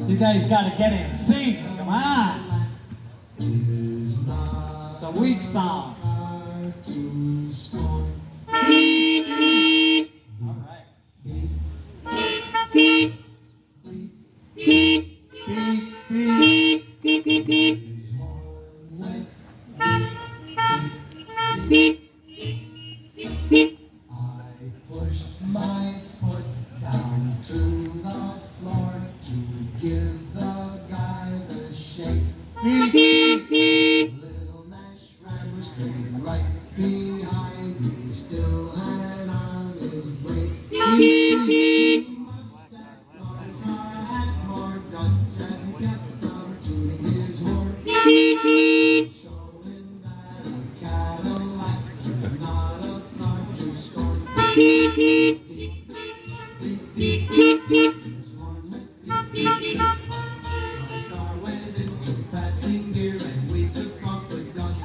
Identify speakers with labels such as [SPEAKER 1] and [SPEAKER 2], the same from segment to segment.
[SPEAKER 1] You guys got to get in sync. Come on. It's a weak sound. All right. Beep, beep, beep.
[SPEAKER 2] I pushed my foot down to the floor to give the guy the shake. Little Nash Ran was staying right behind. He still had on his brake. He must have thought his car had more guts as he kept on tuning his horn, showing that a Cadillac is not a car to scorn. Beep, beep, beep, beep, beep. His horn went beep, beep, beep. My car went into passing gear and we took off with dust.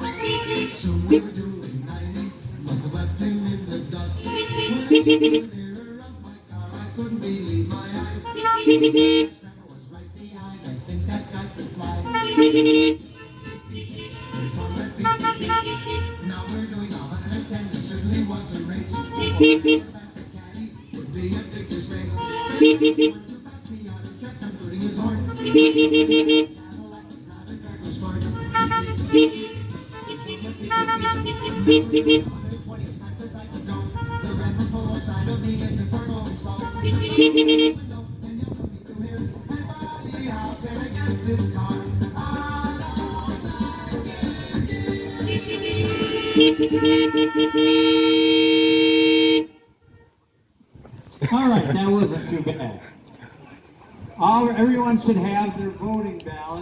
[SPEAKER 2] Soon we were doing 90, must have left him in the dust. When I looked in the mirror of my car, I couldn't believe my eyes. The driver was right behind, I think that guy could fly. His horn went beep, beep, beep. Now we're doing 110, it certainly was a race. Pass a caddy would be a big disgrace. Wanted to pass me on, he kept on tooting his horn. Cadillac is not a car to scorn. Now we're doing 120 as fast as I could go. The red one pulled outside of me as if we're going slow. And yelled me to hear, hey buddy, how can I get this car out of
[SPEAKER 1] All right, that wasn't too bad. Everyone should have their voting ballot.